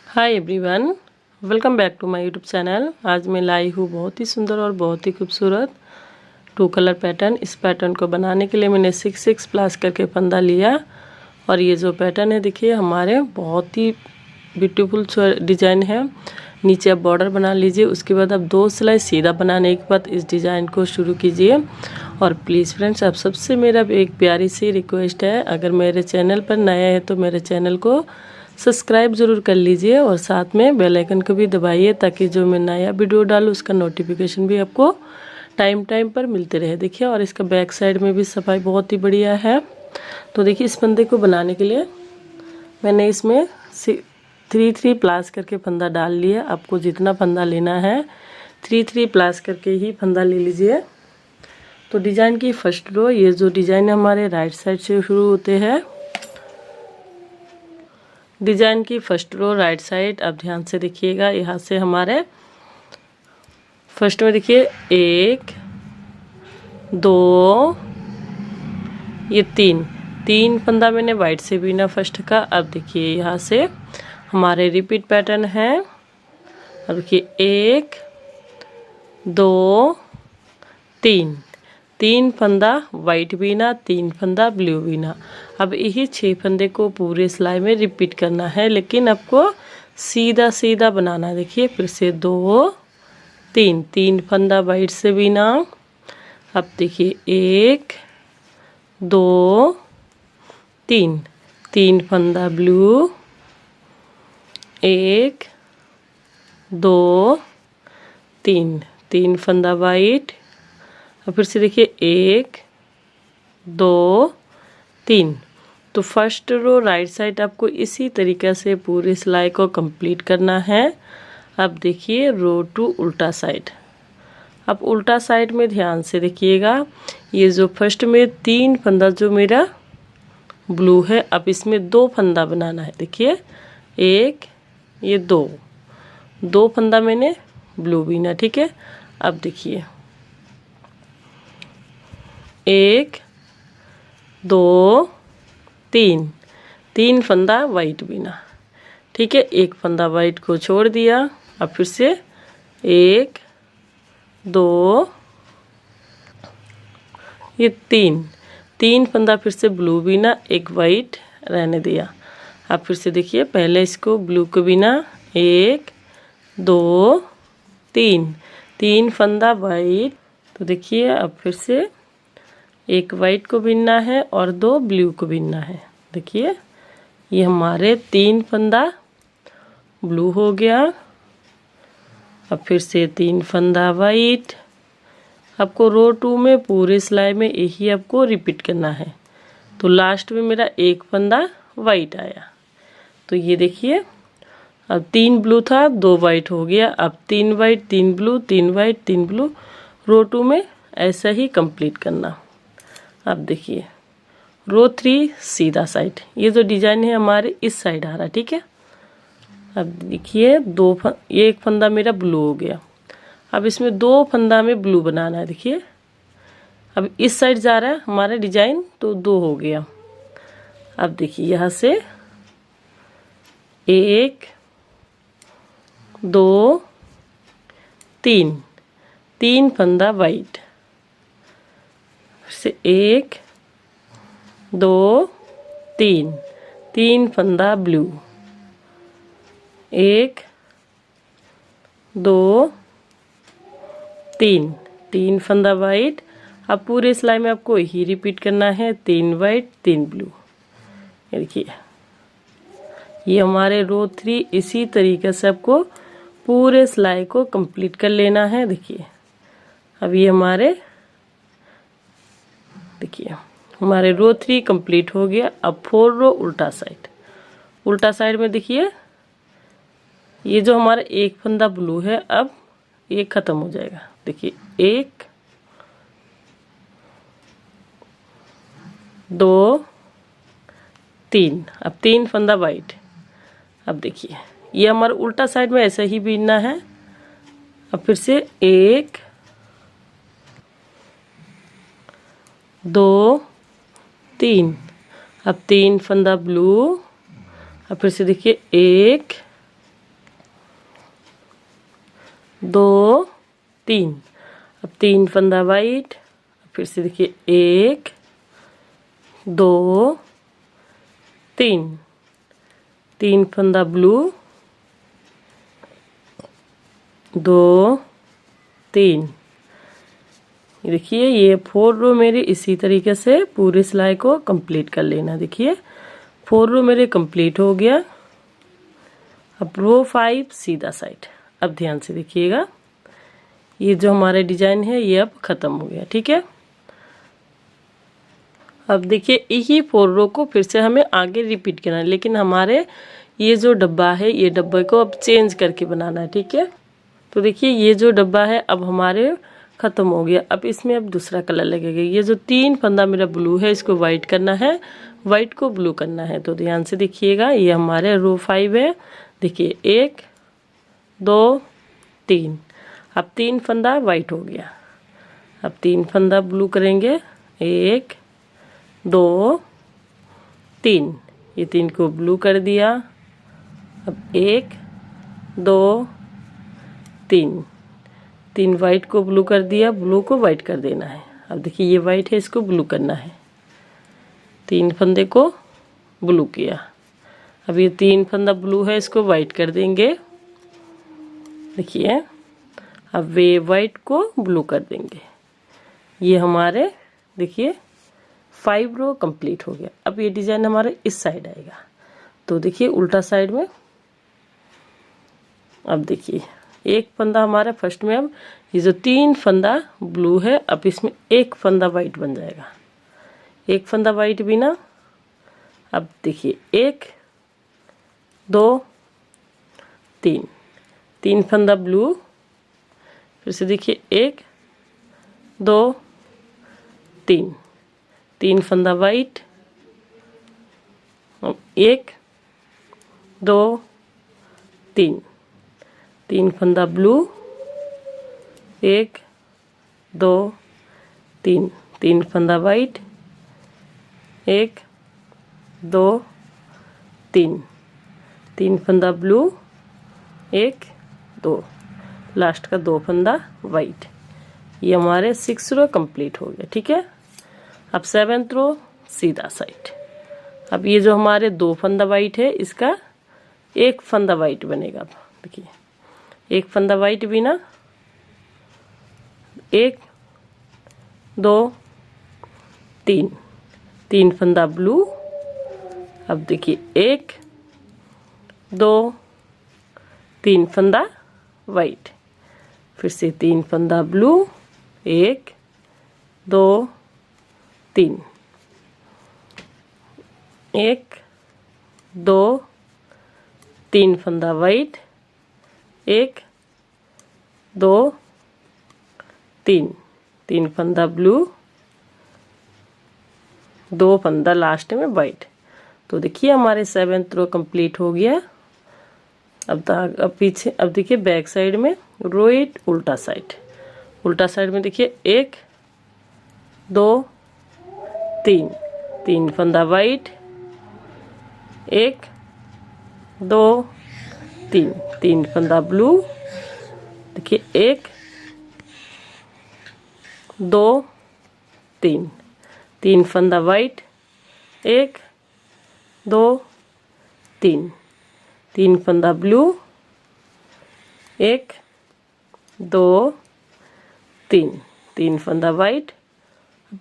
Hi everyone, welcome back to my YouTube channel. आज मैं लाई हूँ बहुत ही सुंदर और बहुत ही खूबसूरत 2 कलर पैटर्न। इस पैटर्न को बनाने के लिए मैंने 6 प्लस करके फंदा लिया और ये जो पैटर्न है देखिए हमारे बहुत ही ब्यूटीफुल डिज़ाइन है। नीचे आप बॉर्डर बना लीजिए, उसके बाद आप 2 सिलाई सीधा बनाने के बाद इस डिज़ाइन को शुरू कीजिए। और प्लीज़ फ्रेंड्स, आप सबसे मेरा एक प्यारी सी रिक्वेस्ट है, अगर मेरे चैनल पर नया है तो मेरे चैनल को सब्सक्राइब ज़रूर कर लीजिए और साथ में बेल आइकन को भी दबाइए ताकि जो मैं नया वीडियो डालूँ उसका नोटिफिकेशन भी आपको टाइम पर मिलते रहे। देखिए, और इसका बैक साइड में भी सफाई बहुत ही बढ़िया है। तो देखिए, इस फंदे को बनाने के लिए मैंने इसमें 3 प्लस करके फंदा डाल लिया। आपको जितना फंदा लेना है 3 प्लस करके ही फंदा ले लीजिए। तो डिज़ाइन की फर्स्ट रो, ये जो डिज़ाइन हमारे राइट साइड से शुरू होते हैं। डिज़ाइन की फर्स्ट रो राइट साइड, आप ध्यान से देखिएगा। यहाँ से हमारे फर्स्ट में देखिए 1 2 ये 3 फंदा मैंने वाइट से बीना फर्स्ट का। अब देखिए यहाँ से हमारे रिपीट पैटर्न है। अब देखिए 1 2 3 फंदा वाइट बीना, 3 फंदा ब्लू बीना। अब यही 6 फंदे को पूरे सिलाई में रिपीट करना है, लेकिन आपको सीधा सीधा बनाना है। देखिए फिर से 2 3 फंदा वाइट से बीना। अब देखिए 1 2 3 फंदा ब्लू, 1 2 3 फंदा वाइट। और फिर से देखिए 1 2 3। तो फर्स्ट रो राइट साइड आपको इसी तरीके से पूरी सिलाई को कंप्लीट करना है। अब देखिए रो टू उल्टा साइड। अब उल्टा साइड में ध्यान से देखिएगा, ये जो फर्स्ट में 3 फंदा जो मेरा ब्लू है, अब इसमें 2 फंदा बनाना है। देखिए 1 ये 2 फंदा मैंने ब्लू बीना, ठीक है। अब देखिए 1 2 3 फंदा वाइट बीना, ठीक है। 1 फंदा वाइट को छोड़ दिया। अब फिर से 1 2 ये 3 फंदा फिर से ब्लू बीना, 1 वाइट रहने दिया। अब फिर से देखिए पहले इसको ब्लू को बीना, 1 2 3 फंदा वाइट। तो देखिए अब फिर से 1 वाइट को बीनना है और 2 ब्लू को बीनना है। देखिए ये हमारे 3 फंदा ब्लू हो गया। अब फिर से 3 फंदा वाइट। आपको रो 2 में पूरे सिलाई में यही आपको रिपीट करना है। तो लास्ट में मेरा 1 फंदा वाइट आया। तो ये देखिए अब 3 ब्लू था, 2 वाइट हो गया। अब 3 वाइट 3 ब्लू, 3 वाइट 3 ब्लू। रो 2 में ऐसा ही कंप्लीट करना। अब देखिए रो 3 सीधा साइड, ये जो डिजाइन है हमारे इस साइड आ रहा है, ठीक है। अब देखिए ये 1 फंदा मेरा ब्लू हो गया। अब इसमें 2 फंदा में ब्लू बनाना है। देखिए अब इस साइड जा रहा है हमारा डिजाइन, तो 2 हो गया। अब देखिए यहाँ से 1 2 3 फंदा वाइट, फिर से 1 2 3 फंदा ब्लू, 1 2 3 फंदा वाइट। अब पूरे सिलाई में आपको यही रिपीट करना है, 3 वाइट 3 ब्लू। ये देखिए ये हमारे रो 3 इसी तरीके से आपको पूरे सिलाई को कंप्लीट कर लेना है। देखिए अब ये देखिए हमारे रो 3 कंप्लीट हो गया। अब 4 रो उल्टा साइड में देखिए ये जो हमारा 1 फंदा ब्लू है, अब ये खत्म हो जाएगा। देखिए 1 2 3, अब 3 फंदा वाइट। अब देखिए ये हमारा उल्टा साइड में ऐसे ही बीनना है। अब फिर से 1 2 3, अब 3 फंदा ब्लू। अब फिर से देखिए 1 2 3। अब 3 फंदा वाइट, फिर से देखिए 1 2 3, 3 फंदा ब्लू, 2 3। ये देखिए ये 4 रो मेरी इसी तरीके से पूरी सिलाई को कंप्लीट कर लेना। देखिए 4 रो मेरे कंप्लीट हो गया। अब रो 5 सीधा साइड। अब ध्यान से देखिएगा, ये जो हमारा डिजाइन है ये अब खत्म हो गया। ठीक है, अब देखिए यही 4 रो को फिर से हमें आगे रिपीट करना है, लेकिन हमारे ये जो डब्बा है ये डब्बे को अब चेंज करके बनाना है। ठीक है, तो देखिए ये जो डब्बा है अब हमारे खत्म हो गया। अब इसमें अब दूसरा कलर लगेगा। ये जो 3 फंदा मेरा ब्लू है इसको वाइट करना है, वाइट को ब्लू करना है। तो ध्यान से देखिएगा, ये हमारे रो 5 है। देखिए 1 2 3। अब 3 फंदा वाइट हो गया। अब 3 फंदा ब्लू करेंगे, 1 2 3। ये 3 को ब्लू कर दिया। अब 1 2 3, 3 वाइट को ब्लू कर दिया, ब्लू को वाइट कर देना है। अब देखिए ये वाइट है, इसको ब्लू करना है। 3 फंदे को ब्लू किया। अब ये 3 फंदा ब्लू है, इसको वाइट कर देंगे। देखिए अब वे वाइट को ब्लू कर देंगे। ये हमारे देखिए 5 रो कंप्लीट हो गया। अब ये डिजाइन हमारे इस साइड आएगा। तो देखिए उल्टा साइड में, अब देखिए एक फंदा हमारा फर्स्ट में, अब ये जो 3 फंदा ब्लू है अब इसमें 1 फंदा वाइट बन जाएगा। 1 फंदा वाइट भी ना, अब देखिए 1 2 3, 3 फंदा ब्लू, फिर से देखिए 1 2 3, 3 फंदा वाइट, 1 2 3, 3 फंदा ब्लू, 1 2 3, 3 फंदा वाइट, 1 2 3, 3 फंदा ब्लू, 1 2, लास्ट का 2 फंदा वाइट। ये हमारे 6 रो कंप्लीट हो गया। ठीक है, अब 7th रो सीधा साइड। अब ये जो हमारे 2 फंदा वाइट है इसका 1 फंदा वाइट बनेगा। अब देखिए 1 फंदा वाइट भी ना, 1 2 3, 3 फंदा ब्लू। अब देखिए 1 2 3 फंदा वाइट, फिर से 3 फंदा ब्लू, 1 2 3, 1 2 3 फंदा वाइट, 1 2 3, 3 फंदा ब्लू, 2 फंदा लास्ट में वाइट। तो देखिए हमारे 7th रो कंप्लीट हो गया। अब पीछे, अब देखिए बैक साइड में रो 8 उल्टा साइड। उल्टा साइड में देखिए 1 2 3, 3 फंदा वाइट, 1 2 3, 3 फंदा ब्लू। देखिए 1 2 3, 3 फंदा वाइट, 1 2 3, 3 फंदा ब्लू, 1 2 3, 3 फंदा वाइट,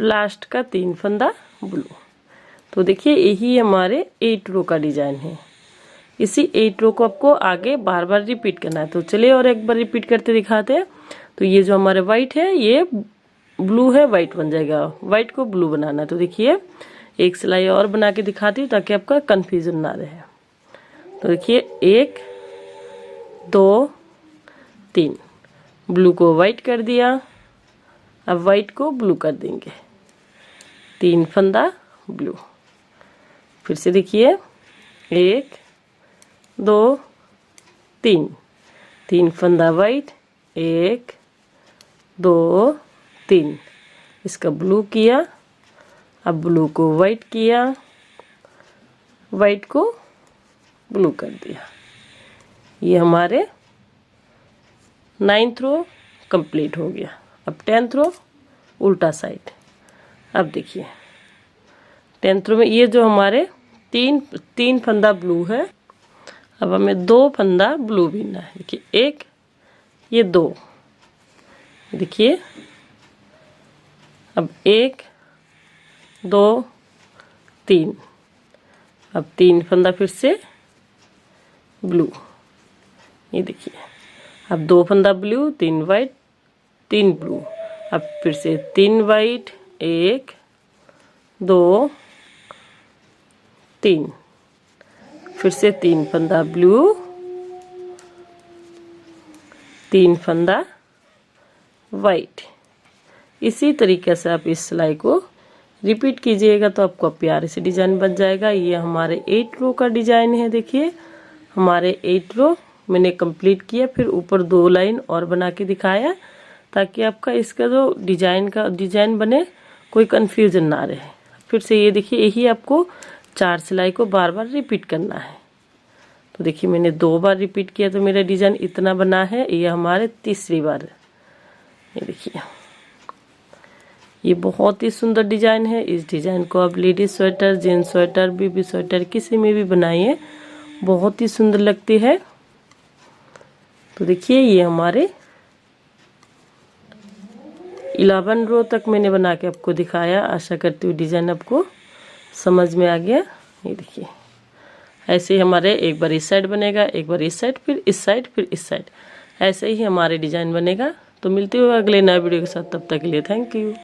लास्ट का 3 फंदा ब्लू। तो देखिए यही हमारे 8 रो का डिजाइन है। इसी 8 रो को आपको आगे बार बार रिपीट करना है। तो चलिए और एक बार रिपीट करते दिखाते हैं। तो ये जो हमारे वाइट है ये ब्लू है, वाइट बन जाएगा। वाइट को ब्लू बनाना है। तो देखिए एक सिलाई और बना के दिखाती हूँ ताकि आपका कंफ्यूजन ना रहे। तो देखिए 1 2 3, ब्लू को वाइट कर दिया। अब वाइट को ब्लू कर देंगे, 3 फंदा ब्लू। फिर से देखिए 1 2 3, 3 फंदा वाइट, 1 2 3, इसका ब्लू किया। अब ब्लू को वाइट किया, वाइट को ब्लू कर दिया। ये हमारे 9th रो कंप्लीट हो गया। अब 10th रो उल्टा साइड। अब देखिए 10th रो में ये जो हमारे तीन फंदा ब्लू है, अब हमें 2 फंदा ब्लू बीनना है। देखिए एक, ये 2, देखिए अब 1 2 3, अब 3 फंदा फिर से ब्लू, ये देखिए अब 2 फंदा ब्लू, 3 वाइट 3 ब्लू, अब फिर से 3 वाइट 1 2 3, फिर से 3 फंदा ब्लू, 3 फंदा वाइट। इसी तरीके से आप इस सिलाई को रिपीट कीजिएगा तो आपको प्यारे से डिजाइन बन जाएगा। ये हमारे 8 रो का डिजाइन है। देखिए हमारे 8 रो मैंने कंप्लीट किया, फिर ऊपर 2 लाइन और बना के दिखाया ताकि आपका इसका जो डिजाइन बने कोई कंफ्यूजन ना रहे। फिर से ये देखिए यही आपको 4 सिलाई को बार बार रिपीट करना है। तो देखिए मैंने 2 बार रिपीट किया तो मेरा डिजाइन इतना बना है। ये हमारे तीसरी बार है। ये देखिए ये बहुत ही सुंदर डिजाइन है। इस डिजाइन को आप ladies sweater, gents sweater, baby sweater किसी में भी बनाइए, बहुत ही सुंदर लगती है। तो देखिए ये हमारे 11 रो तक मैंने बना के आपको दिखाया। आशा करती हूँ डिजाइन आपको समझ में आ गया। ये देखिए ऐसे ही हमारे एक बार इस साइड बनेगा, एक बार इस साइड, फिर इस साइड, फिर इस साइड, ऐसे ही हमारे डिजाइन बनेगा। तो मिलते हुए अगले नए वीडियो के साथ, तब तक के लिए थैंक यू।